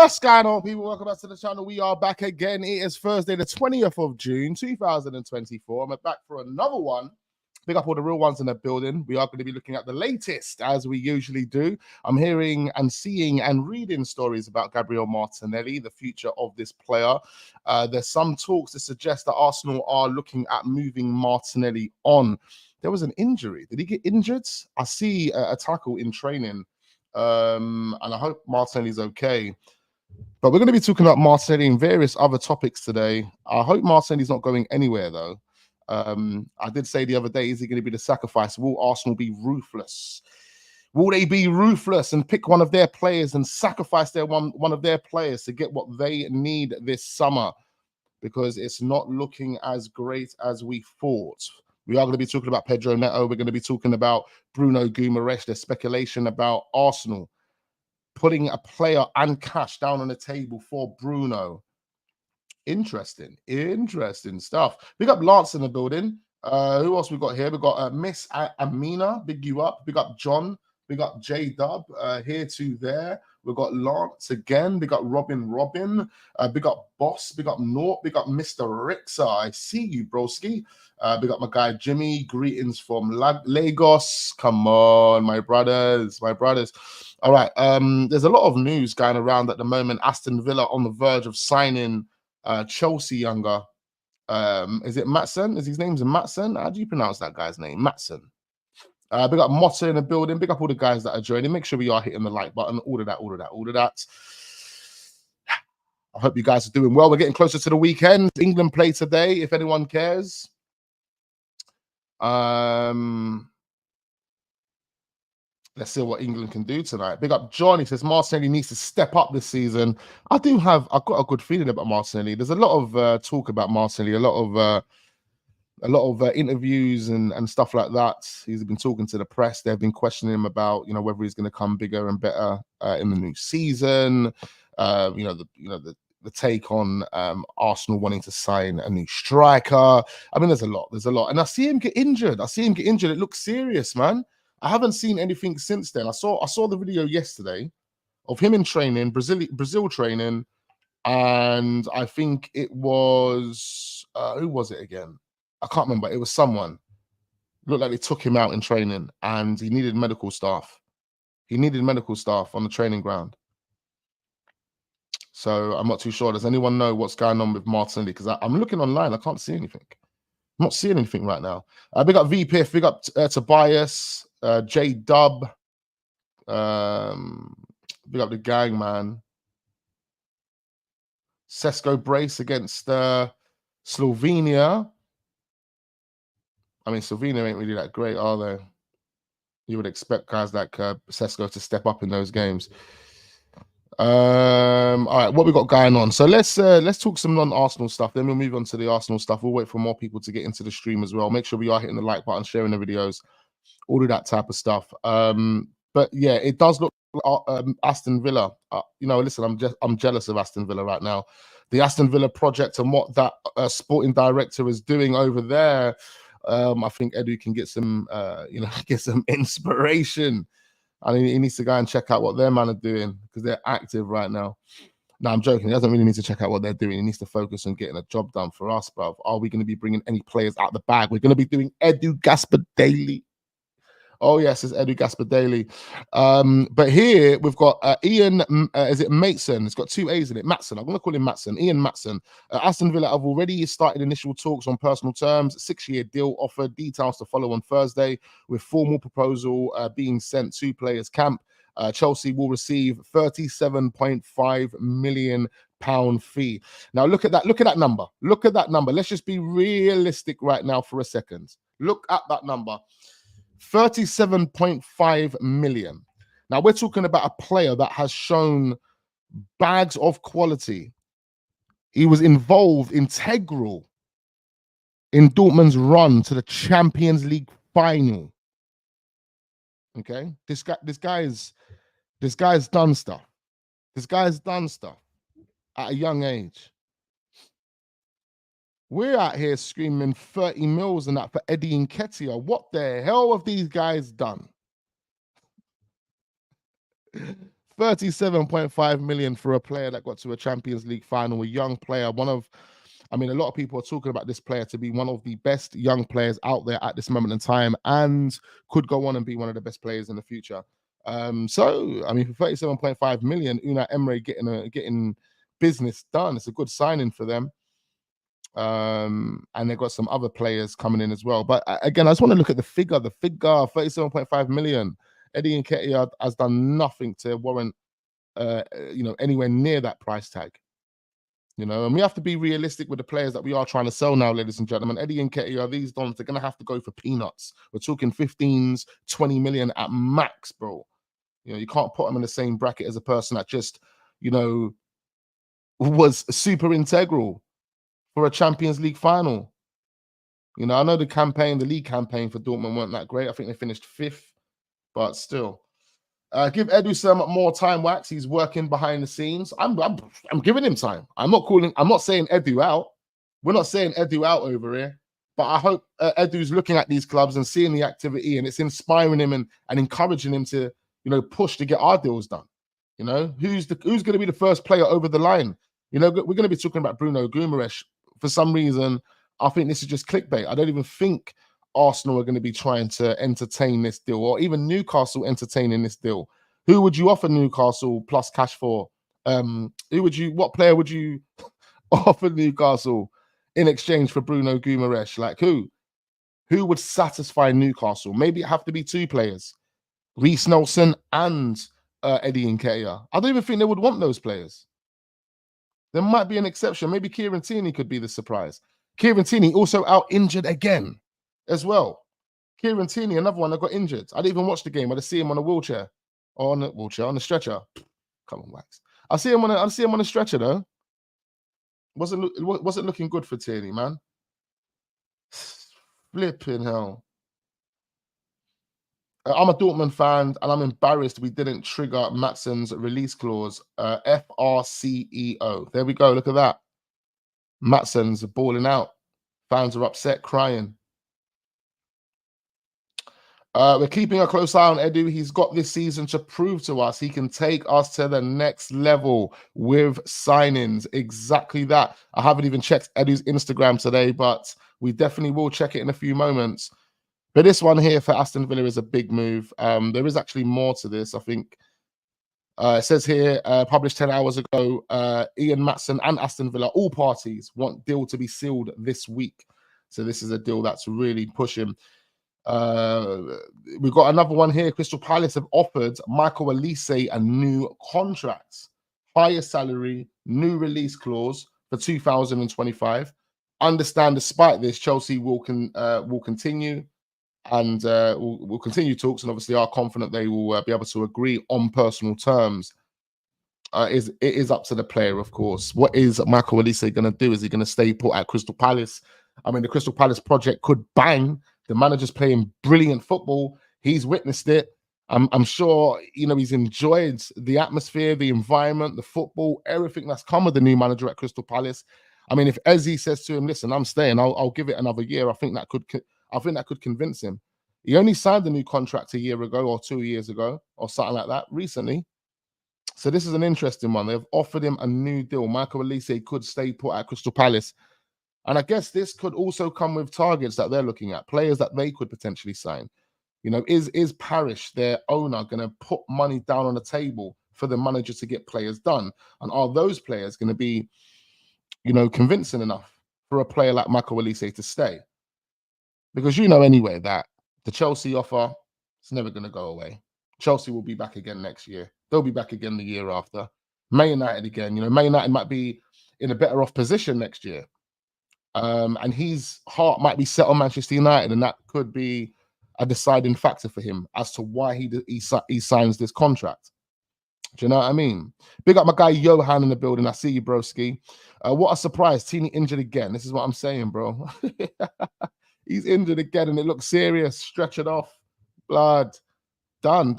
What's going on, people? Welcome back to the channel. We are back again. It is Thursday, the 20th of June, 2024. I'm back for another one. Pick up all the real ones in the building. We are going to be looking at the latest, as we usually do. I'm hearing and seeing and reading stories about Gabriel Martinelli, the future of this player. There's some talks that suggest that Arsenal are looking at moving Martinelli on. There was an injury. Did he get injured? I see a tackle in training, and I hope Martinelli's okay. But we're going to be talking about Martinelli and various other topics today. I hope Martinelli's not going anywhere, though. I did say the other day, is he going to be the sacrifice? Will Arsenal be ruthless? Will they be ruthless and pick one of their players and sacrifice one of their players to get what they need this summer? Because it's not looking as great as we thought. We are going to be talking about Pedro Neto. We're going to be talking about Bruno Guimarães. There's speculation about Arsenal putting a player and cash down on the table for Bruno. Interesting stuff. Big up Lance in the building. Who else we got here? We got Miss Amina. Big you up. Big up John. Big up J Dub. Here to there. We got Lance again. Big up Robin. Big up Boss. Big up Nort. Big up Mr. Rixa. I see you, broski. Big up my guy Jimmy. Greetings from Lagos. Come on, my brothers. All right. There's a lot of news going around at the moment. Aston Villa on the verge of signing Chelsea younger. Is it Matson? Is his name's Matson? How do you pronounce that guy's name? Matson. Big up Motta in the building. Big up all the guys that are joining. Make sure we are hitting the like button. All of that. I hope you guys are doing well. We're getting closer to the weekend. England play today, if anyone cares. Let's see what England can do tonight. Big up John. He says Martinelli needs to step up this season. I've got a good feeling about Martinelli. There's a lot of talk about Martinelli, a lot of interviews and stuff like that. He's been talking to the press. They've been questioning him about, whether he's going to come bigger and better in the new season. The take on Arsenal wanting to sign a new striker. I mean, there's a lot. And I see him get injured. It looks serious, man. I haven't seen anything since then. I saw the video yesterday of him in training, Brazil training, and I think it was who was it again? I can't remember. It was someone. Looked like they took him out in training, and he needed medical staff. On the training ground. So I'm not too sure. Does anyone know what's going on with Martinelli? Because I'm looking online. I can't see anything. I'm not seeing anything right now. Big up VPF. Big up Tobias. J Dub. Big up the gang, man. Sesko brace against Slovenia. I mean, Slovenia ain't really that great, are they? You would expect guys like Sesko to step up in those games. All right, what we got going on? So let's talk some non-Arsenal stuff. Then we'll move on to the Arsenal stuff. We'll wait for more people to get into the stream as well. Make sure we are hitting the like button, sharing the videos, all of that type of stuff. But yeah, it does look like Aston Villa. Listen, I'm jealous of Aston Villa right now. The Aston Villa project and what that sporting director is doing over there. I think Edu can get some, get some inspiration. I mean, he needs to go and check out what their man are doing because they're active right now. No, I'm joking. He doesn't really need to check out what they're doing. He needs to focus on getting a job done for us, bruv. Are we going to be bringing any players out the bag? We're going to be doing Edu Gasper Daily. Oh, yes, it's Edu Gasper Daily. But here we've got Ian, is it Mason? It's got two A's in it. Matson. I'm going to call him Matson. Ian Matson. Aston Villa have already started initial talks on personal terms. 6-year deal offer. Details to follow on Thursday, with formal proposal being sent to players' camp. Chelsea will receive £37.5 million fee. Now, look at that number. Let's just be realistic right now for a second. Look at that number. 37.5 million. Now we're talking about a player that has shown bags of quality. He was integral in Dortmund's run to the Champions League final. Okay, this guy's done stuff. At a young age. We're out here screaming 30 mils and that for Eddie Nketiah. What the hell have these guys done? 37.5 million for a player that got to a Champions League final, a young player. A lot of people are talking about this player to be one of the best young players out there at this moment in time and could go on and be one of the best players in the future. For 37.5 million, Unai Emery getting business done. It's a good signing for them. And they've got some other players coming in as well. But again, I just want to look at the figure. The figure, 37.5 million. Eddie Nketiah has done nothing to warrant, anywhere near that price tag. And we have to be realistic with the players that we are trying to sell now, ladies and gentlemen. Eddie Nketiah, these dons, they're going to have to go for peanuts. We're talking 15s, 20 million at max, bro. You can't put them in the same bracket as a person that just, was super integral for a Champions League final. I know the league campaign for Dortmund weren't that great. I think they finished 5th, but still. Give Edu some more time, Wax. He's working behind the scenes. I'm giving him time. I'm not saying Edu out. We're not saying Edu out over here. But I hope Edu's looking at these clubs and seeing the activity, and it's inspiring him and encouraging him to, push to get our deals done. Who's going to be the first player over the line? We're going to be talking about Bruno Guimarães. For some reason, I think this is just clickbait. I don't even think Arsenal are going to be trying to entertain this deal, or even Newcastle entertaining this deal. Who would you offer Newcastle plus cash for? What player would you offer Newcastle in exchange for Bruno Guimarães? Like who? Who would satisfy Newcastle? Maybe it have to be 2 players, Reece Nelson and Eddie Nketiah. I don't even think they would want those players. There might be an exception. Maybe Kieran Tierney could be the surprise. Kieran Tierney also out injured again as well. Kieran Tierney, another one that got injured. I didn't even watch the game. I just see him on a wheelchair. Or on a stretcher. Come on, Wax. I see him on a stretcher though. Wasn't looking good for Tierney, man. Flipping hell. I'm a Dortmund fan, and I'm embarrassed we didn't trigger Matsson's release clause. FRCEO. There we go. Look at that. Matsson's balling out. Fans are upset, crying. We're keeping a close eye on Edu. He's got this season to prove to us he can take us to the next level with signings. Exactly that. I haven't even checked Edu's Instagram today, but we definitely will check it in a few moments. But this one here for Aston Villa is a big move. There is actually more to this, I think. It says here, published 10 hours ago, Ian Maatsen and Aston Villa, all parties want deal to be sealed this week. So this is a deal that's really pushing. We've got another one here. Crystal Palace have offered Mikel Olise a new contract. Higher salary, new release clause for 2025. Understand, despite this, Chelsea will continue. And we'll continue talks, and obviously are confident they will be able to agree on personal terms. It is up to the player, of course. What is Mikel Olise going to do? Is he going to stay put at Crystal Palace? I mean, the Crystal Palace project could bang. The manager's playing brilliant football. He's witnessed it. I'm sure, he's enjoyed the atmosphere, the environment, the football, everything that's come with the new manager at Crystal Palace. I mean, if Eze says to him, listen, I'm staying, I'll give it another year, I think that could convince him. He only signed a new contract a year ago or 2 years ago or something like that recently. So this is an interesting one. They've offered him a new deal. Mikel Olise could stay put at Crystal Palace. And I guess this could also come with targets that they're looking at, players that they could potentially sign. Is Parish, their owner, going to put money down on the table for the manager to get players done? And are those players going to be, convincing enough for a player like Mikel Olise to stay? Because anyway that the Chelsea offer is never going to go away. Chelsea will be back again next year. They'll be back again the year after. Man United again. Man United might be in a better off position next year. And his heart might be set on Manchester United, and that could be a deciding factor for him as to why he signs this contract. Do you know what I mean? Big up my guy Johan in the building. I see you, broski. What a surprise. Tierney injured again. This is what I'm saying, bro. He's injured again, and it looks serious. Stretch it off. Blood. Done.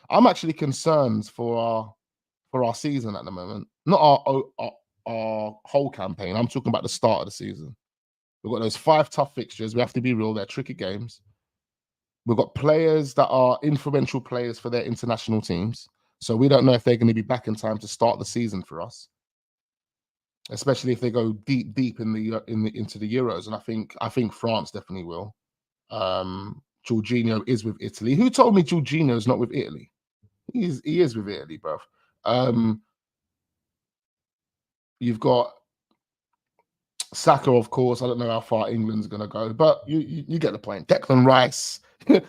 I'm actually concerned for our season at the moment. Not our whole campaign. I'm talking about the start of the season. We've got those 5 tough fixtures. We have to be real. They're tricky games. We've got players that are influential players for their international teams. So we don't know if they're going to be back in time to start the season for us, especially if they go deep in the into the Euros. And I think France definitely will. Jorginho is with Italy. Who told me Jorginho is not with Italy? He is with Italy, bro. You've got Saka, of course. I don't know how far England's going to go, but you get the point. Declan Rice. By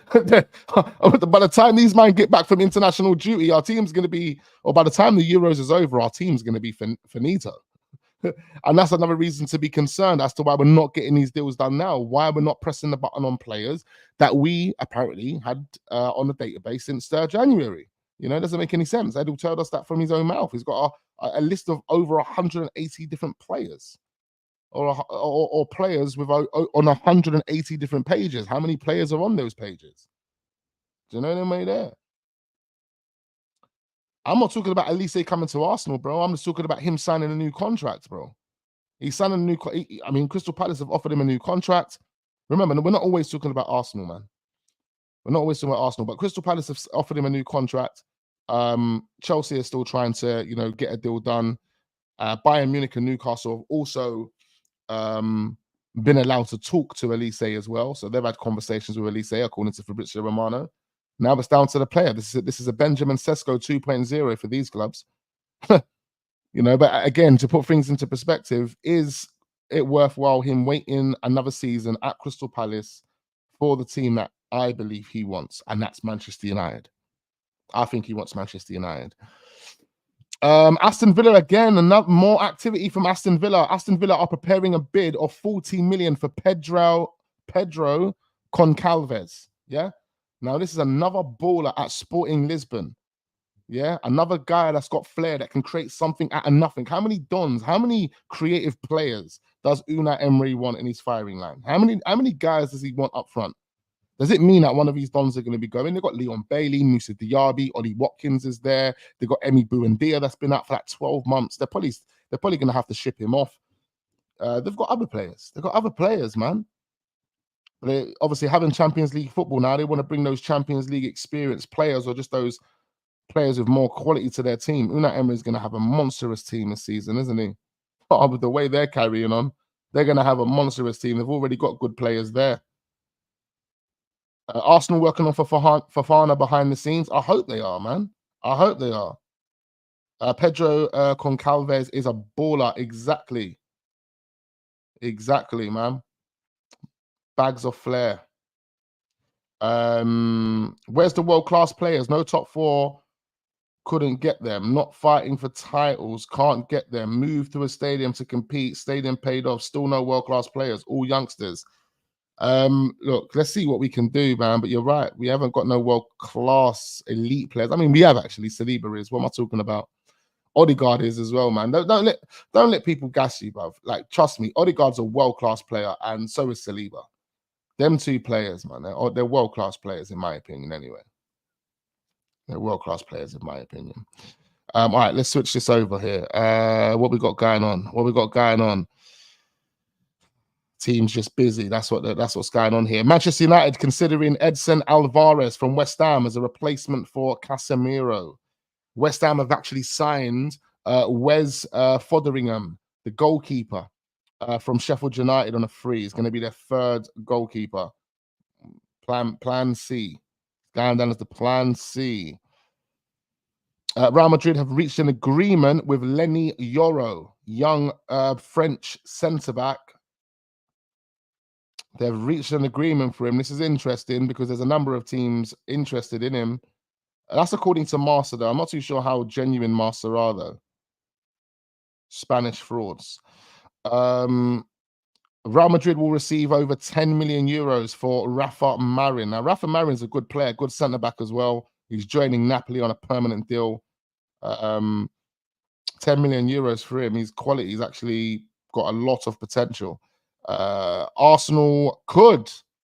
the time these men get back from international duty, our team's going to be, or by the time the Euros is over, our team's going to be finito. And that's another reason to be concerned as to why we're not getting these deals done now. Why we're not pressing the button on players that we apparently had on the database since January. You know, it doesn't make any sense. Edu told us that from his own mouth. He's got a list of over 180 different players. Or players with on 180 different pages. How many players are on those pages? Do you know what I mean there? I'm not talking about Olise coming to Arsenal, bro. I'm just talking about him signing a new contract, bro. He's signing a new. I mean, Crystal Palace have offered him a new contract. Remember, we're not always talking about Arsenal, man. We're not always talking about Arsenal, but Crystal Palace have offered him a new contract. Chelsea are still trying to, get a deal done. Bayern Munich and Newcastle have also been allowed to talk to Olise as well. So they've had conversations with Olise, according to Fabrizio Romano. Now it's down to the player. This is a Benjamin Sesko 2.0 for these clubs. But again, to put things into perspective, is it worthwhile him waiting another season at Crystal Palace for the team that I believe he wants, and that's Manchester United? I think he wants Manchester United. Aston Villa again, more activity from Aston Villa. Aston Villa are preparing a bid of 40 million for Pedro Goncalves. Yeah. Now this is another baller at Sporting Lisbon. Yeah, another guy that's got flair that can create something out of nothing. How many dons? How many creative players does Unai Emery want in his firing line? How many guys does he want up front? Does it mean that one of these dons are going to be going? They've got Leon Bailey, Musa Diaby, Ollie Watkins is there. They've got Emi Buendia that's been out for like 12 months. They're probably going to have to ship him off. They've got other players. They've got other players, man. They obviously having Champions League football now. They want to bring those Champions League experienced players or just those players with more quality to their team. Unai Emery is going to have a monstrous team this season, isn't he? With the way they're carrying on, they're going to have a monstrous team. They've already got good players there. Arsenal working on for Fofana behind the scenes. I hope they are, man. I hope they are. Pedro Goncalves is a baller. Exactly, man. Bags of flair. Where's the world-class players? No top four. Couldn't get them. Not fighting for titles. Can't get them. Moved to a stadium to compete. Stadium paid off. Still no world-class players. All youngsters. Look, let's see what we can do, man. But you're right. We haven't got no world-class elite players. I mean, we have actually. Saliba is. What am I talking about? Odegaard is as well, man. Don't let people gas you, bruv. Like, trust me, Odegaard's a world-class player, and so is Saliba. Them two players, man. They're world-class players, in my opinion, anyway. They're world-class players, in my opinion. All right, let's switch this over here. What we got going on? Team's just busy. That's what's going on here. Manchester United considering Edson Alvarez from West Ham as a replacement for Casemiro. West Ham have actually signed Wes Foderingham, the goalkeeper from Sheffield United on a free. He's going to be their third goalkeeper. Plan C. Going down as the Plan C. Real Madrid have reached an agreement with Lenny Yoro, young French centre-back. They've reached an agreement for him. This is interesting because there's a number of teams interested in him. That's according to Marca, though. I'm not too sure how genuine Marca are, though. Spanish frauds. Real Madrid will receive over 10 million euros for Rafa Marin. Now, Rafa Marin's a good player, good centre-back as well. He's joining Napoli on a permanent deal. 10 million euros for him. His quality. He's actually got a lot of potential. Arsenal could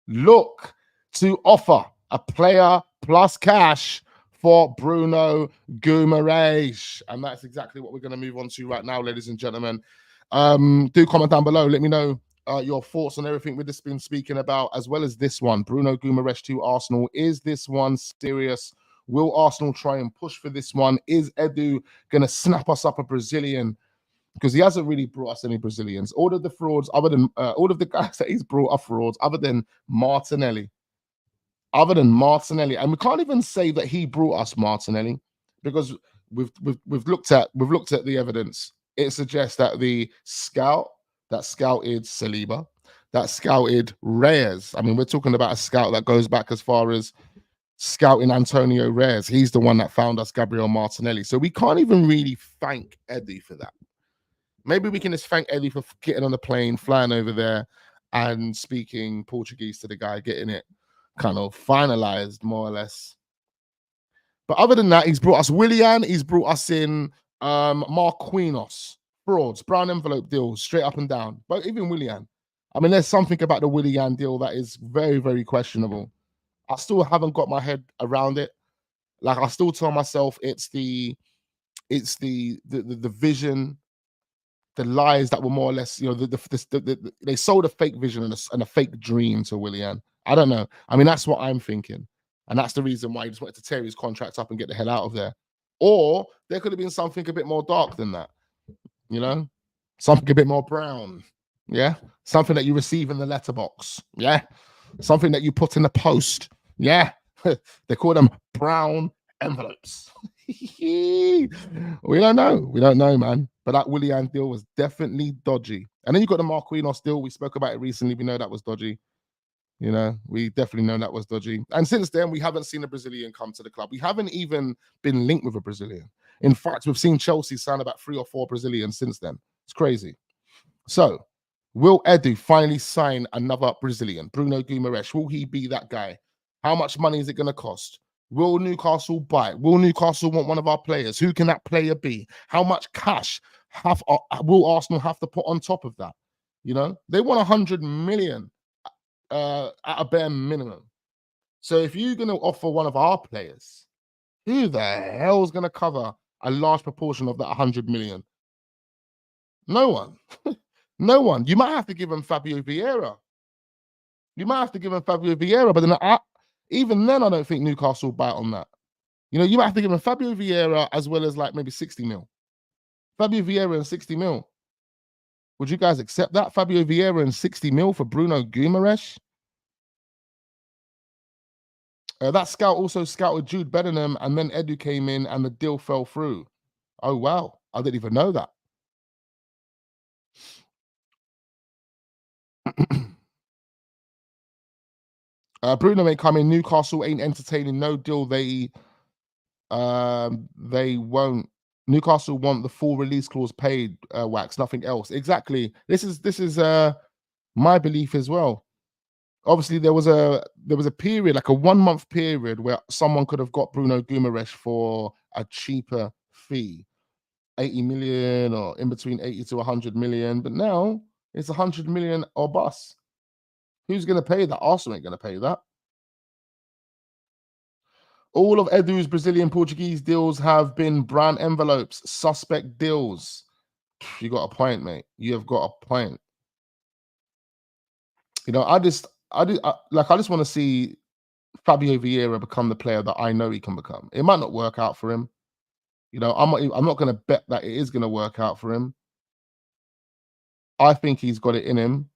look to offer a player plus cash for Bruno Guimarães. And that's exactly what we're going to move on to right now, ladies and gentlemen. Do comment down below. Let me know your thoughts on everything we've just been speaking about, as well as this one. Bruno Guimarães to Arsenal. Is this one serious Will Arsenal try and push for this one? Is Edu going to snap us up a Brazilian? Because he hasn't really brought us any Brazilians. All of the frauds, other than all of the guys that he's brought are frauds, other than Martinelli. And we can't even say that he brought us Martinelli, because we've looked at the evidence. It suggests that the scout that scouted Saliba, that scouted Reyes. I mean, we're talking about a scout that goes back as far as scouting Antonio Reyes. He's the one that found us Gabriel Martinelli. So we can't even really thank Eddie for that. Maybe we can just thank Eddie for getting on the plane, flying over there, and speaking Portuguese to the guy, getting it kind of finalized, more or less. But other than that, he's brought us Willian. He's brought us in Marquinhos, frauds, brown envelope deals, straight up and down. But even Willian, I mean, there's something about the Willian deal that is very, very questionable. I still haven't got my head around it. Like, I still tell myself it's the vision, the lies that were more or less, you know, they sold a fake vision and a fake dream to Willian. I don't know. I mean, that's what I'm thinking. And that's the reason why he just wanted to tear his contract up and get the hell out of there. Or there could have been something a bit more dark than that, you know? Something a bit more brown, yeah? Something that you receive in the letterbox, yeah? Something that you put in the post, yeah? They call them brown envelopes. We don't know, man. But that Willian deal was definitely dodgy. And then you got the Marquinhos deal. We spoke about it recently. We know that was dodgy. You know, we definitely know that was dodgy. And since then, we haven't seen a Brazilian come to the club. We haven't even been linked with a Brazilian. In fact, we've seen Chelsea sign about 3 or 4 Brazilians since then. It's crazy. So, will Edu finally sign another Brazilian? Bruno Guimarães, will he be that guy? How much money is it going to cost? Will Newcastle buy? Will Newcastle want one of our players? Who can that player be? How much cash will Arsenal have to put on top of that? You know, they want 100 million at a bare minimum. So if you're going to offer one of our players, who the hell is going to cover a large proportion of that 100 million? No one. No one. You might have to give him Fabio Vieira. But then even then, I don't think Newcastle will bite on that. You know, you might have to give him Fabio Vieira as well as like maybe 60 mil. Fabio Vieira and 60 mil. Would you guys accept that? Fabio Vieira and 60 mil for Bruno Guimarães? That scout also scouted Jude Bellingham, and then Edu came in and the deal fell through. Oh, wow. I didn't even know that. Bruno may come in. Newcastle ain't entertaining no deal. They won't. Newcastle want the full release clause paid, Wax, nothing else. Exactly. This is my belief as well. Obviously, there was a period, like a 1 month period, where someone could have got Bruno Guimarães for a cheaper fee, 80 million or in between 80 to 100 million. But now it's 100 million or bust. Who's going to pay that? Arsenal ain't going to pay that. All of Edu's Brazilian Portuguese deals have been brown envelopes, suspect deals. You got a point, mate. You have got a point. You know, I just want to see Fabio Vieira become the player that I know he can become. It might not work out for him. You know, I'm not going to bet that it is going to work out for him. I think he's got it in him.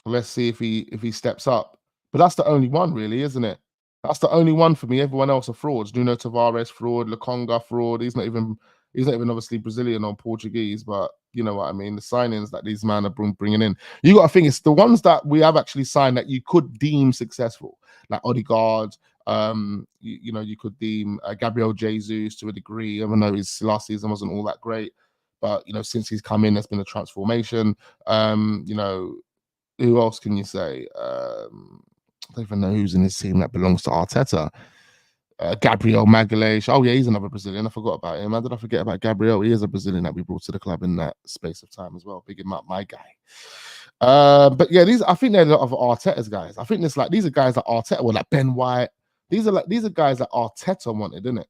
Let's see if he steps up. But that's the only one, really, isn't it? That's the only one for me. Everyone else are frauds. Nuno Tavares fraud, Lokonga fraud. He's not even obviously Brazilian or Portuguese, but you know what I mean. The signings that these men are bringing in, you got to think it's the ones that we have actually signed that you could deem successful, like Odegaard. You could deem Gabriel Jesus to a degree, even though his last season wasn't all that great. But you know, since he's come in, there's been a transformation. You know, who else can you say? I don't even know who's in his team that belongs to Arteta. Gabriel Magalhaes. Oh, yeah, he's another Brazilian. I forgot about him. How did I forget about Gabriel? He is a Brazilian that we brought to the club in that space of time as well. Big him up, my guy. But yeah, I think they're a lot of Arteta's guys. I think these are guys that Arteta were like Ben White. These are guys that Arteta wanted, isn't it?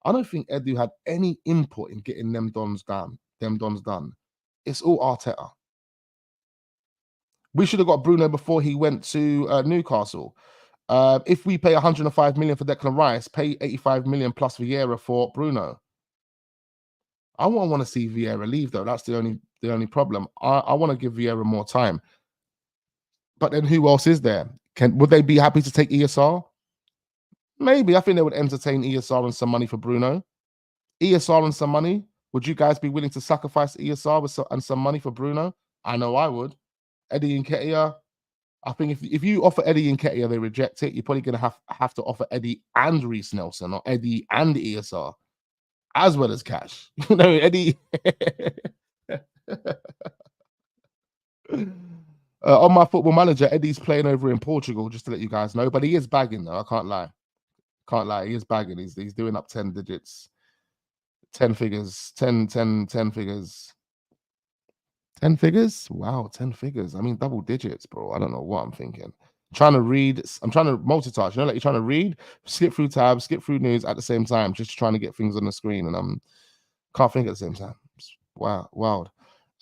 I don't think Edu had any input in getting them dons done. It's all Arteta. We should have got Bruno before he went to Newcastle. If we pay 105 million for Declan Rice, pay 85 million plus Vieira for Bruno. I won't want to see Vieira leave though. That's the only problem. I want to give Vieira more time. But then who else is there? Would they be happy to take ESR? Maybe. I think they would entertain ESR and some money for Bruno. ESR and some money. Would you guys be willing to sacrifice ESR and some money for Bruno? I know I would. Eddie Nketiah. I think if you offer Eddie Nketiah, they reject it. You're probably going to have to offer Eddie and Reece Nelson, or Eddie and ESR, as well as cash. Eddie. On my Football Manager, Eddie's playing over in Portugal, just to let you guys know. But he is bagging, though. I can't lie. He is bagging. He's doing up 10 digits, 10 figures, 10 figures. 10 figures? Wow, 10 figures. I mean, double digits, bro. I don't know what I'm thinking. I'm trying to multitask. Like you're trying to read, skip through tabs, skip through news at the same time, just trying to get things on the screen, and can't think at the same time. Wow, wild.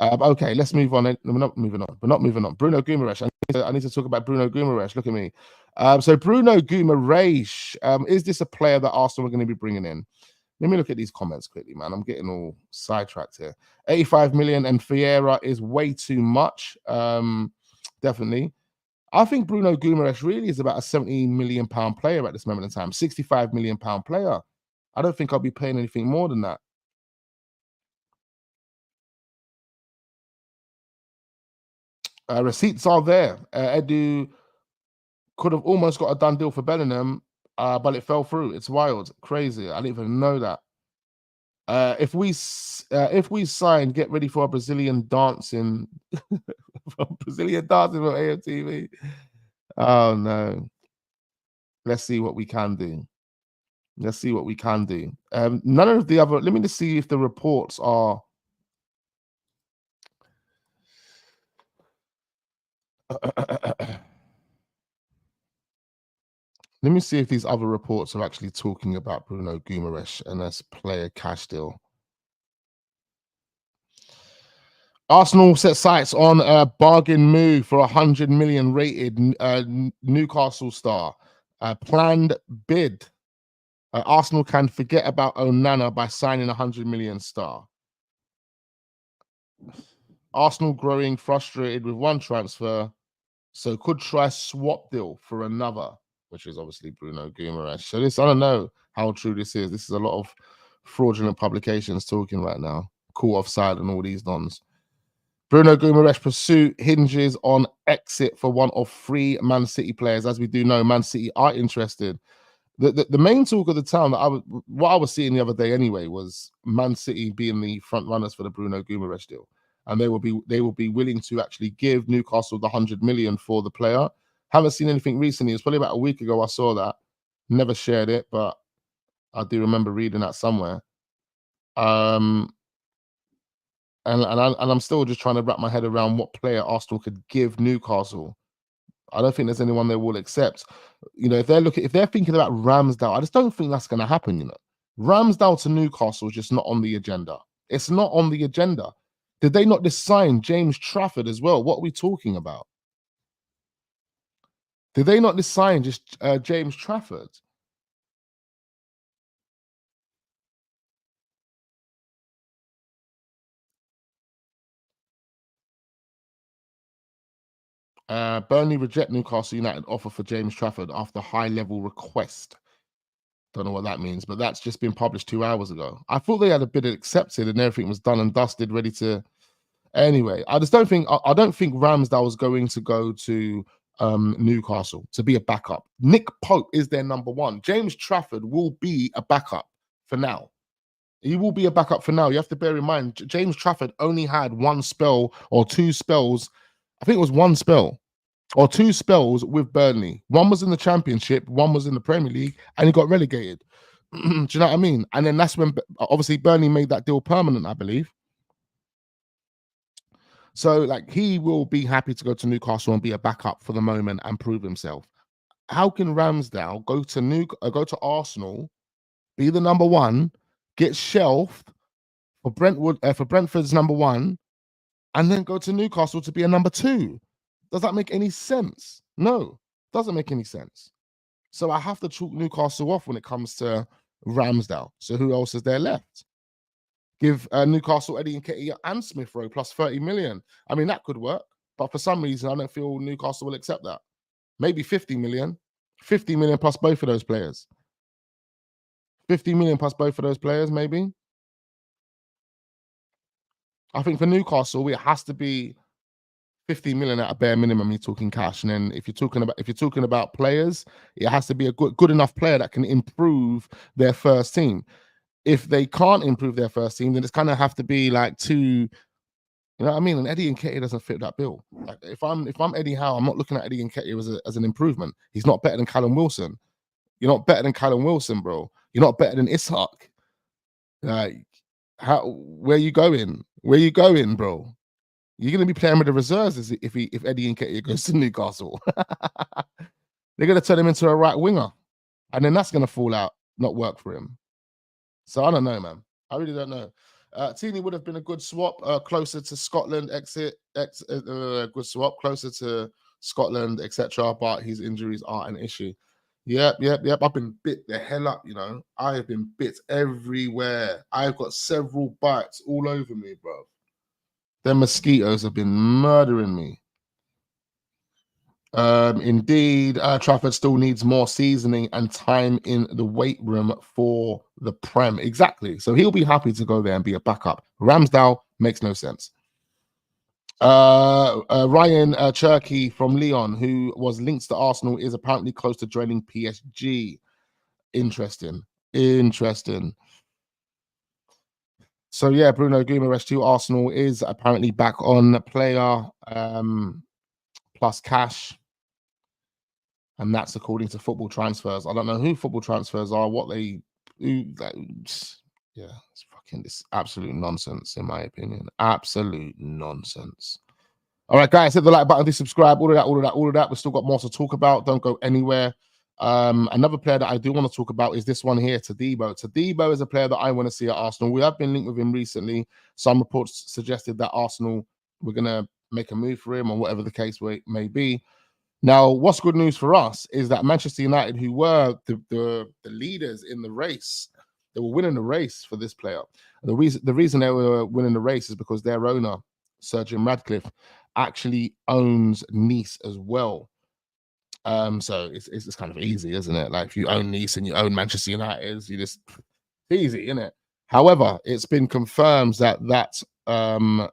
Okay, let's move on. We're not moving on. Bruno Guimarães. I need to talk about Bruno Guimarães. Look at me. So Bruno Guimarães, is this a player that Arsenal are going to be bringing in? Let me look at these comments quickly, man. I'm getting all sidetracked here. 85 million and Vieira is way too much. Definitely. I think Bruno Guimarães really is about a 70 million pound player at this moment in time. 65 million pound player. I don't think I'll be paying anything more than that. Receipts are there. Edu could have almost got a done deal for Bellingham, but it fell through. It's wild, crazy. I didn't even know that. If we sign, get ready for a Brazilian dancing, Brazilian dancing from AFTV. Oh no. Let's see what we can do. None of the other. Let me just see if the reports are. Let me see if these other reports are actually talking about Bruno Guimarães and this player cash deal. Arsenal set sights on a bargain move for 100 million rated Newcastle star. Planned bid. Arsenal can forget about Onana by signing 100 million star. Arsenal growing frustrated with one transfer, so could try swap deal for another, which is obviously Bruno Guimarães. So this, I don't know how true this is. This is a lot of fraudulent publications talking right now. Call offside and all these nons. Bruno Guimarães pursuit hinges on exit for one of 3 Man City players. As we do know, Man City are interested. The main talk of the town that what I was seeing the other day anyway was Man City being the front runners for the Bruno Guimarães deal, and they will be willing to actually give Newcastle the 100 million for the player. Haven't seen anything recently. It was probably about a week ago I saw that. Never shared it, but I do remember reading that somewhere. And I'm still just trying to wrap my head around what player Arsenal could give Newcastle. I don't think there's anyone they will accept. If they're thinking about Ramsdale, I just don't think that's going to happen. Ramsdale to Newcastle is just not on the agenda. It's not on the agenda. Did they not just sign James Trafford as well? What are we talking about? Did they not just sign just James Trafford? Burnley reject Newcastle United offer for James Trafford after high-level request. Don't know what that means, but that's just been published 2 hours ago. I thought they had a bid accepted and everything was done and dusted, ready to. Anyway, I don't think Ramsdale was going to go to Newcastle to be a backup. Nick Pope is their number one. James Trafford will be a backup for now. He will be a backup for now. You have to bear in mind, James Trafford only had 1 spell or 2 spells. I think it was 1 spell or 2 spells with Burnley. One was in the Championship, one was in the Premier League, and he got relegated. Do you know what I mean? And then that's when, obviously, Burnley made that deal permanent, I believe. So, he will be happy to go to Newcastle and be a backup for the moment and prove himself. How can Ramsdale go to Arsenal, be the number 1, get shelved for Brentford's number 1, and then go to Newcastle to be a number 2? Does that make any sense? No, doesn't make any sense. So I have to chalk Newcastle off when it comes to Ramsdale. So who else is there left? Give Newcastle Eddie Nketiah and Smith Rowe plus 30 million. I mean, that could work. But for some reason, I don't feel Newcastle will accept that. Maybe 50 million. 50 million plus both of those players. 50 million plus both of those players, maybe. I think for Newcastle, it has to be 50 million at a bare minimum. You're talking cash, and then if you're talking about players, it has to be a good enough player that can improve their first team. If they can't improve their first team, then it's kind of have to be like two. You know what I mean? And Eddie Nketiah doesn't fit that bill. Like if I'm Eddie Howe, I'm not looking at Eddie Nketiah as an improvement. He's not better than Callum Wilson. You're not better than Callum Wilson, bro. You're not better than Ishak. Like, where you going? Where you going, bro? You're gonna be playing with the reserves if Eddie Nketiah goes to Newcastle. They're gonna turn him into a right winger, and then that's gonna fall out, not work for him. So I don't know, man. I really don't know. Tini would have been a good swap, closer to Scotland. Good swap, closer to Scotland, etc. But his injuries are an issue. Yep. I've been bit the hell up, you know. I have been bit everywhere. I've got several bites all over me, bro. Them mosquitoes have been murdering me. Indeed, Trafford still needs more seasoning and time in the weight room for the Prem. Exactly. So he'll be happy to go there and be a backup. Ramsdale makes no sense. Ryan Cherky from Lyon, who was linked to Arsenal, is apparently close to joining PSG. Interesting. So yeah, Bruno Guimarães to Arsenal is apparently back on player plus cash. And that's according to football transfers. I don't know who football transfers are, it's fucking this absolute nonsense, in my opinion. Absolute nonsense. All right, guys, hit the like button, subscribe, all of that. We've still got more to talk about. Don't go anywhere. Another player that I do want to talk about is this one here, Todibo. Todibo is a player that I want to see at Arsenal. We have been linked with him recently. Some reports suggested that Arsenal were going to make a move for him, or whatever the case may be. Now, what's good news for us is that Manchester United, who were the leaders in the race, they were winning the race for this player. The reason they were winning the race is because their owner, Sir Jim Ratcliffe, actually owns Nice as well. So it's kind of easy, isn't it? Like if you own Nice and you own Manchester United, it's easy, isn't it? However, it's been confirmed that Todibo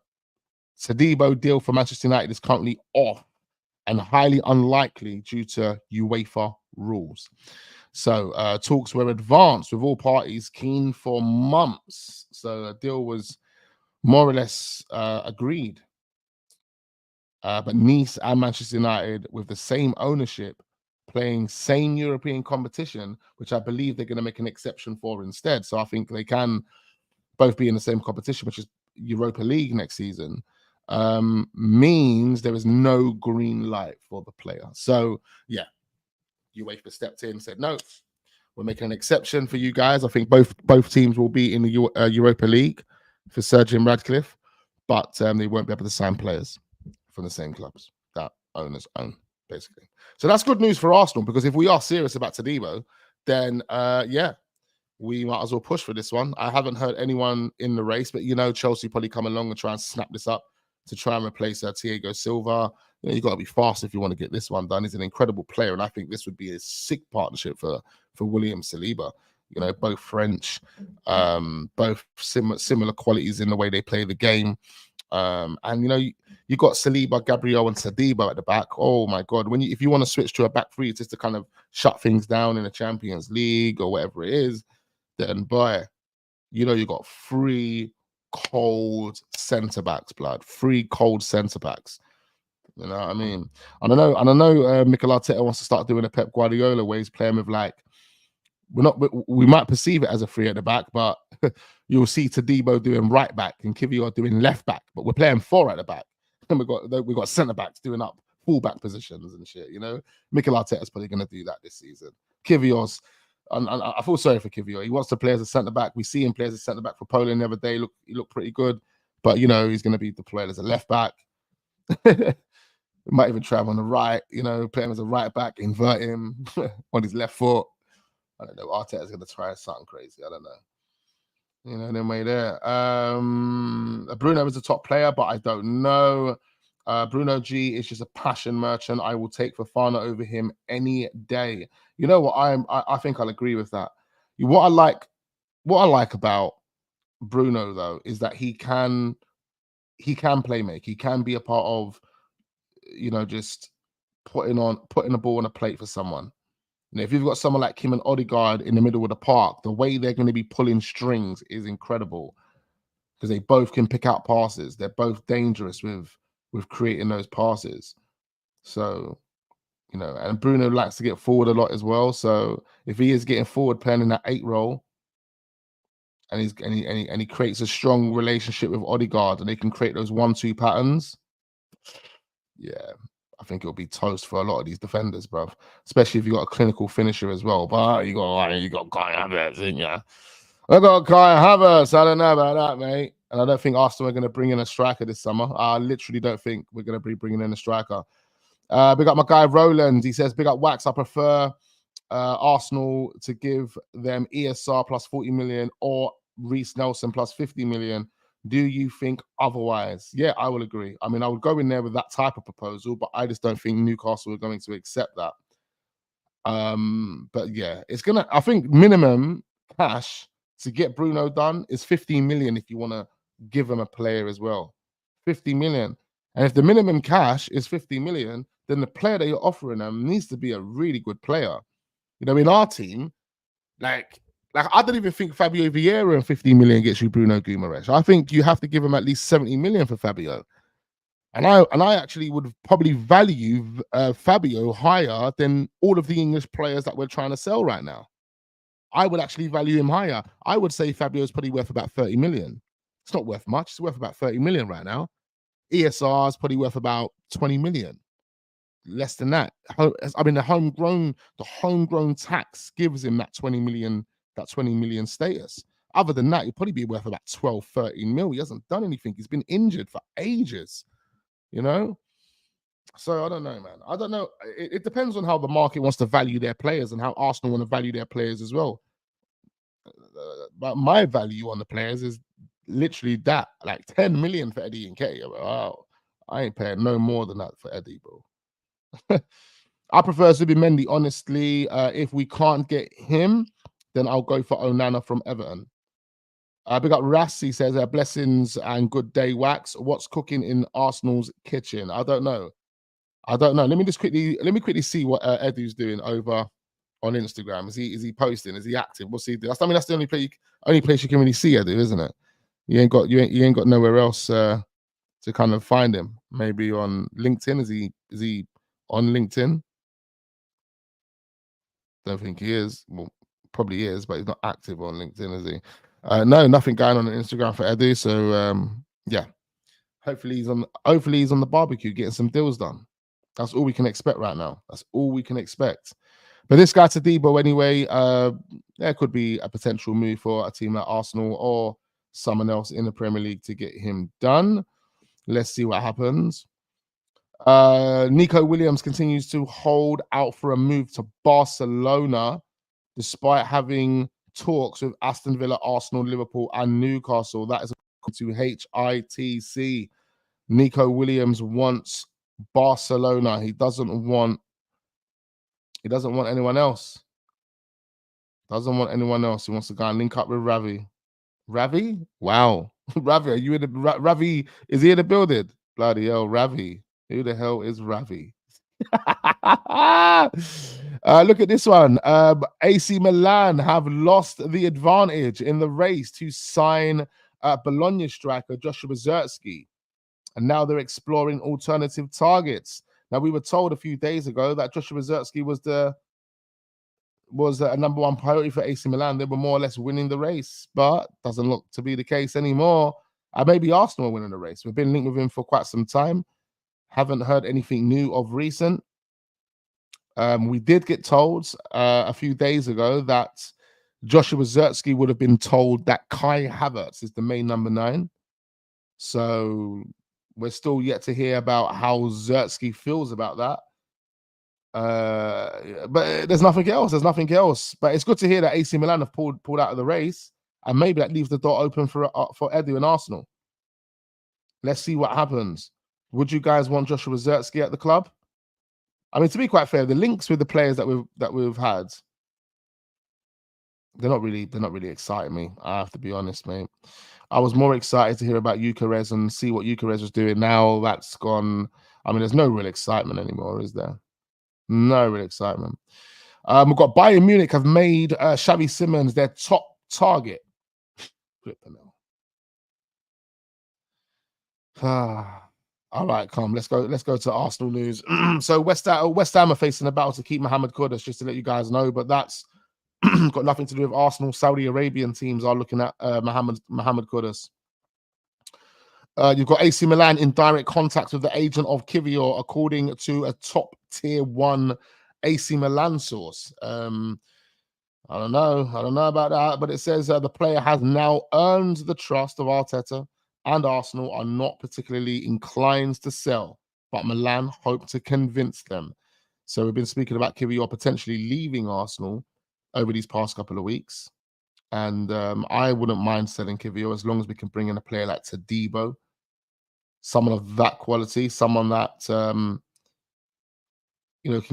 deal for Manchester United is currently off and highly unlikely due to UEFA rules. So talks were advanced with all parties keen for months. So a deal was more or less agreed. But Nice and Manchester United, with the same ownership, playing same European competition, which I believe they're going to make an exception for instead. So I think they can both be in the same competition, which is Europa League next season, means there is no green light for the player. So yeah, UEFA stepped in, said no, we're making an exception for you guys. I think both teams will be in the Europa League for Sir Jim Ratcliffe, but they won't be able to sign players from the same clubs that owners own, basically. So that's good news for Arsenal, because if we are serious about Todibo, then yeah, we might as well push for this one. I haven't heard anyone in the race, but Chelsea probably come along and try and snap this up to try and replace Thiago Silva. You got to be fast if you want to get this one done. He's an incredible player, and I think this would be a sick partnership for William Saliba. Both French, both similar qualities in the way they play the game. And you got Saliba, Gabriel, and Todibo at the back. Oh my God! If you want to switch to a back three, just to kind of shut things down in the Champions League or whatever it is, then boy, you got three cold centre backs, blood. Three cold centre backs. You know what I mean? And I know Mikel Arteta wants to start doing a Pep Guardiola where he's playing with we might perceive it as a three at the back, but you'll see Todibo doing right back and Kiwior doing left back, but we're playing four at the back. And we've got centre backs doing up full back positions and shit. Mikel Arteta's probably going to do that this season. Kiwior's, and I feel sorry for Kiwior. He wants to play as a centre back. We see him play as a centre back for Poland the other day. He looked pretty good, but he's going to be deployed as a left back. We might even try him on the right, you know, play him as a right back, invert him on his left foot. I don't know. Arteta's going to try something crazy. I don't know. You know, then way there. Bruno is a top player, but I don't know. Bruno G is just a passion merchant. I will take Fofana over him any day. You know what? I think I'll agree with that. What I like about Bruno though is that he can play make. He can be a part of, you know, just putting the ball on a plate for someone. You know, if you've got someone like Kim and Odegaard in the middle of the park, the way they're going to be pulling strings is incredible because they both can pick out passes. They're both dangerous with creating those passes. So, you know, and Bruno likes to get forward a lot as well. So if he is getting forward, playing in that 8 role, and he creates a strong relationship with Odegaard, and they can create those 1-2 patterns. Yeah, I think it'll be toast for a lot of these defenders, bro. Especially if you got a clinical finisher as well. But you got Kai Havertz, didn't you? I got Kai Havertz. I don't know about that, mate. And I don't think Arsenal are going to bring in a striker this summer. I literally don't think we're going to be bringing in a striker. Big up my guy Roland. He says, big up Wax. I prefer Arsenal to give them ESR plus 40 million or Reece Nelson plus 50 million. Do you think otherwise? Yeah, I will agree. I mean, I would go in there with that type of proposal, but I just don't think Newcastle are going to accept that. But yeah, I think minimum cash to get Bruno done is 15 million if you want to give him a player as well. 50 million. And if the minimum cash is 50 million, then the player that you're offering them needs to be a really good player. You know, in our team, like I don't even think Fabio Vieira and 50 million gets you Bruno Guimarães. I think you have to give him at least 70 million for Fabio. And I actually would probably value Fabio higher than all of the English players that we're trying to sell right now. I would actually value him higher. I would say Fabio is probably worth about 30 million. It's not worth much. It's worth about 30 million right now. ESR is probably worth about 20 million. Less than that. I mean, the homegrown tax gives him that 20 million status. Other than that, he'll probably be worth about 12, 13 mil. He hasn't done anything. He's been injured for ages, you know? So I don't know, man. I don't know. It depends on how the market wants to value their players and how Arsenal want to value their players as well. But my value on the players is literally that, like 10 million for Eddie and Nketiah. Wow, I ain't paying no more than that for Eddie, bro. I prefer Zubimendi, honestly. If we can't get him, then I'll go for Onana from Everton. Big up Rassi says, blessings and good day, Wax. What's cooking in Arsenal's kitchen? I don't know. Let me quickly see what Edu's doing over on Instagram. Is he posting? Is he active? What's he doing? I mean, that's the only place you can really see Edu, isn't it? You ain't got nowhere else to kind of find him. Maybe on LinkedIn. Is he on LinkedIn? Don't think he is. Well, probably is, but he's not active on LinkedIn, is he? No, nothing going on Instagram for Edu. So yeah, hopefully he's on the barbecue getting some deals done. That's all we can expect right now. That's all we can expect. But this guy Todibo, anyway, there could be a potential move for a team like Arsenal or someone else in the Premier League to get him done. Let's see what happens. Nico Williams continues to hold out for a move to Barcelona, despite having talks with Aston Villa, Arsenal, Liverpool, and Newcastle. That is according to HITC. Nico Williams wants Barcelona. He doesn't want anyone else. Doesn't want anyone else. He wants to go and link up with Ravi. Ravi? Wow. Ravi, are you in the Ravi? Is he in the building? Bloody hell, Ravi. Who the hell is Ravi? Look at this one. AC Milan have lost the advantage in the race to sign Bologna striker Joshua Zirkzee. And now they're exploring alternative targets. Now, we were told a few days ago that Joshua Zirkzee was a number one priority for AC Milan. They were more or less winning the race, but doesn't look to be the case anymore. Maybe Arsenal are winning the race. We've been linked with him for quite some time. Haven't heard anything new of recent. We did get told a few days ago that Joshua Zirkzee would have been told that Kai Havertz is the main number 9. So We're still yet to hear about how Zertsky feels about that. But there's nothing else. There's nothing else. But it's good to hear that AC Milan have pulled out of the race, and maybe that leaves the door open for Edu and Arsenal. Let's see what happens. Would you guys want Joshua Zertsky at the club? I mean, to be quite fair, the links with the players that we've had, they're not really exciting me. I have to be honest, mate. I was more excited to hear about Gyökeres and see what Gyökeres was doing. Now that's gone. I mean, there's no real excitement anymore, is there? No real excitement. We've got Bayern Munich have made Xavi Simons their top target. All right, come. Let's go to Arsenal news. So West Ham are facing a battle to keep Mohamed Kudus, just to let you guys know, but that's got nothing to do with Arsenal. Saudi Arabian teams are looking at Mohamed Kudus. You've got AC Milan in direct contact with the agent of Kiwior, according to a top tier 1 AC Milan source. I don't know about that, but it says the player has now earned the trust of Arteta, and Arsenal are not particularly inclined to sell, but Milan hope to convince them. So we've been speaking about Kiwior potentially leaving Arsenal over these past couple of weeks. And I wouldn't mind selling Kiwior as long as we can bring in a player like Todibo, someone of that quality, someone that can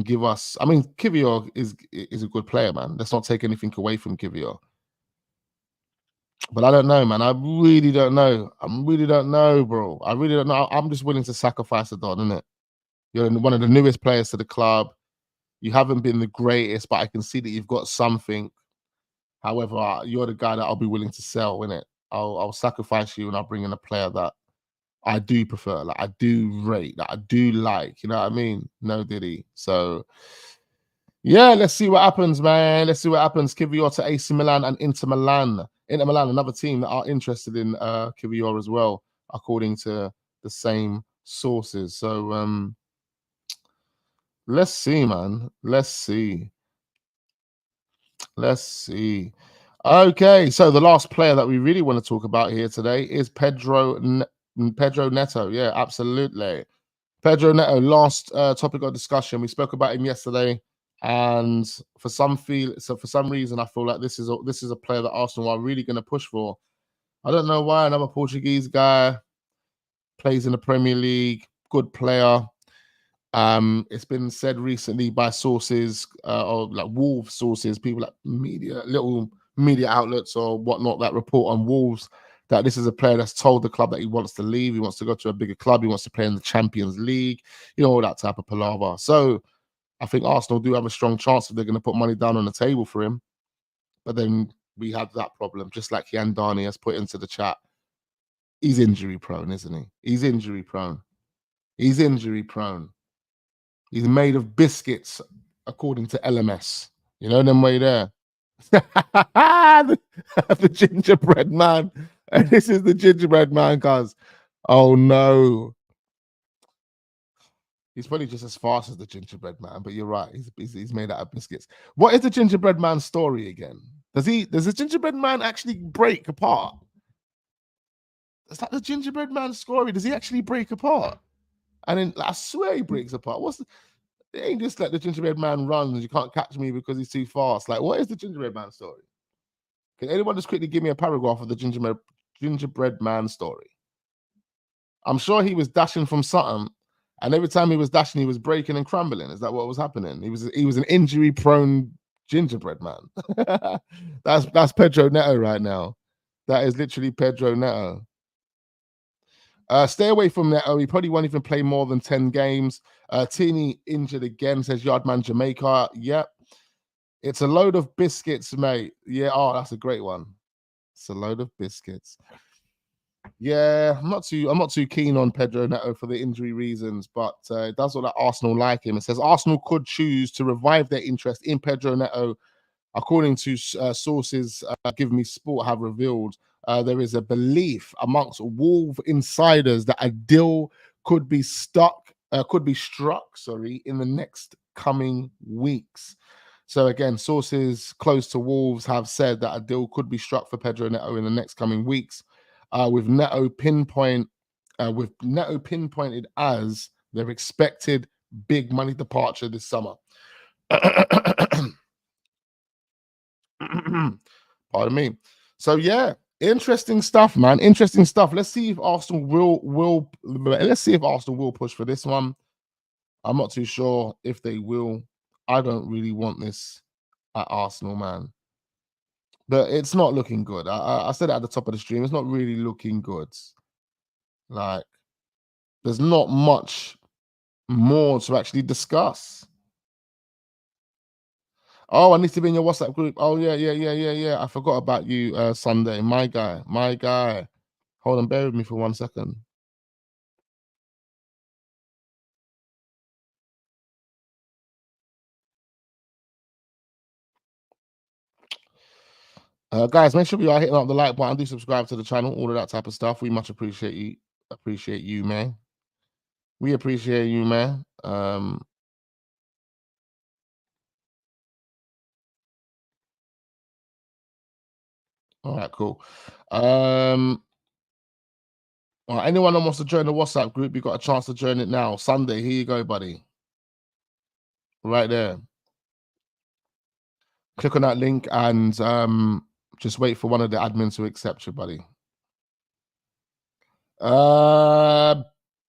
give us. I mean, Kiwior is a good player, man. Let's not take anything away from Kiwior. But I don't know, man. I really don't know. I really don't know, bro. I really don't know. I'm just willing to sacrifice a Don, innit? You're one of the newest players to the club. You haven't been the greatest, but I can see that you've got something. However, you're the guy that I'll be willing to sell, innit? I'll sacrifice you and I'll bring in a player that I do prefer, like I do rate, that I do like. You know what I mean? No Diddy. So yeah, let's see what happens, man. Let's see what happens. Kiwior to AC Milan and Inter Milan. Inter Milan, another team that are interested in Kiwior as well, according to the same sources. So let's see, man. Let's see. Okay, so the last player that we really want to talk about here today is Pedro Neto. Yeah, absolutely. Pedro Neto, last topic of discussion. We spoke about him yesterday, and for some reason, I feel like this is a player that Arsenal are really going to push for. I don't know why. Another Portuguese guy, plays in the Premier League, good player. It's been said recently by sources, or like Wolves sources, people like little media outlets or whatnot that report on Wolves, that this is a player that's told the club that he wants to leave. He wants to go to a bigger club. He wants to play in the Champions League, all that type of palaver. So I think Arsenal do have a strong chance if they're going to put money down on the table for him. But then we have that problem, just like Yan Dani has put into the chat. He's injury prone, isn't he? He's injury prone. He's made of biscuits, according to LMS. You know them way there. the gingerbread man. And this is the gingerbread man, cuz. Oh no. He's probably just as fast as the gingerbread man, but you're right. He's made out of biscuits. What is the gingerbread man story again? Does the gingerbread man actually break apart? Is that the gingerbread man story? Does he actually break apart? And then I swear he breaks apart. It ain't just like the gingerbread man runs, you can't catch me because he's too fast. Like, what is the gingerbread man story? Can anyone just quickly give me a paragraph of the gingerbread man story? I'm sure he was dashing from something, and every time he was dashing, he was breaking and crumbling. Is that what was happening? He was an injury-prone gingerbread man. That's Pedro Neto right now. That is literally Pedro Neto. Stay away from Neto. He probably won't even play more than 10 games. Tini injured again, says Yardman Jamaica. Yep. It's a load of biscuits, mate. Yeah, that's a great one. It's a load of biscuits. Yeah, I'm not too keen on Pedro Neto for the injury reasons, but it does look like Arsenal like him. It says Arsenal could choose to revive their interest in Pedro Neto, according to sources Give Me Sport have revealed. There is a belief amongst Wolves insiders that a deal could be struck, in the next coming weeks. So again, sources close to Wolves have said that a deal could be struck for Pedro Neto in the next coming weeks, with Neto pinpoint with Neto pinpointed as their expected big money departure this summer. Pardon me. So yeah, interesting stuff, man. Interesting stuff. Let's see if Arsenal will push for this one. I'm not too sure if they will. I don't really want this at Arsenal, man. But it's not looking good. I said it at the top of the stream. It's not really looking good. Like, there's not much more to actually discuss. Oh, I need to be in your WhatsApp group. Oh, yeah. I forgot about you, Sunday. My guy. Hold on, bear with me for 1 second. Guys, make sure we are hitting up the like button. Do subscribe to the channel, all of that type of stuff. We much appreciate you. Appreciate you, man. We appreciate you, man. All right, cool. Anyone that wants to join the WhatsApp group, you got a chance to join it now. Sunday, here you go, buddy. Right there. Click on that link and just wait for one of the admins to accept you, buddy.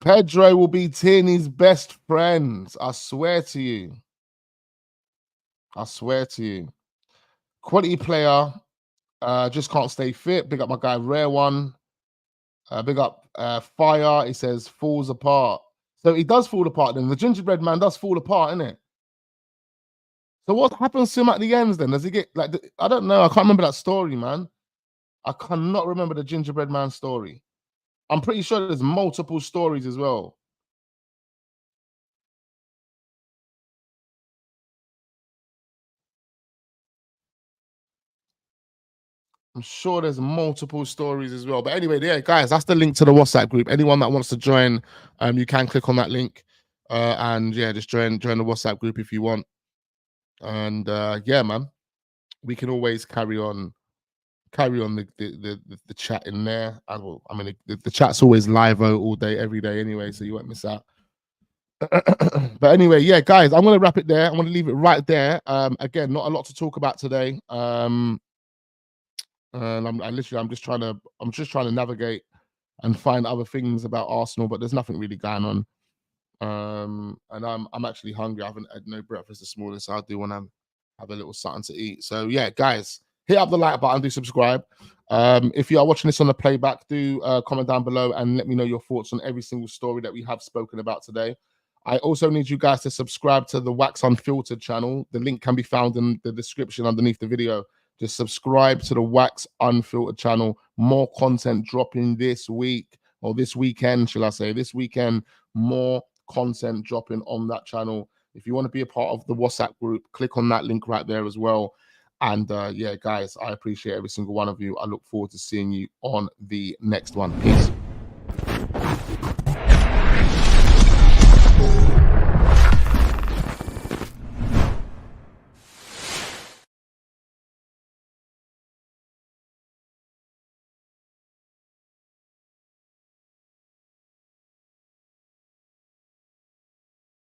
Pedro will be Tierney's best friend. I swear to you. I swear to you. Quality player. Just can't stay fit. Big up my guy, Rare One. Big up Fire. He says falls apart. So he does fall apart then. The gingerbread man does fall apart, innit? So what happens to him at the ends then? Does he get like I don't know. I can't remember that story, man. I cannot remember the gingerbread man story. I'm pretty sure there's multiple stories as well. I'm sure there's multiple stories as well. But anyway, yeah, guys, that's the link to the WhatsApp group. Anyone that wants to join, you can click on that link. And yeah, just join the WhatsApp group if you want. And yeah, man, we can always carry on the chat in there. I mean, the chat's always live all day, every day anyway, so you won't miss out. But anyway, yeah, guys, I'm gonna wrap it there. I'm gonna leave it right there. Again, not a lot to talk about today. And I'm just trying to navigate and find other things about Arsenal, but there's nothing really going on. And I'm actually hungry. I haven't had no breakfast this morning, so I do want to have a little something to eat. So yeah, guys, hit up the like button, do subscribe. If you are watching this on the playback, do comment down below and let me know your thoughts on every single story that we have spoken about today. I also need you guys to subscribe to the Wax Unfiltered channel. The link can be found in the description underneath the video. Just subscribe to the Wax Unfiltered channel. More content dropping this week, or this weekend, shall I say. This weekend, more content dropping on that channel. If you want to be a part of the WhatsApp group, click on that link right there as well. And yeah, guys, I appreciate every single one of you. I look forward to seeing you on the next one. Peace.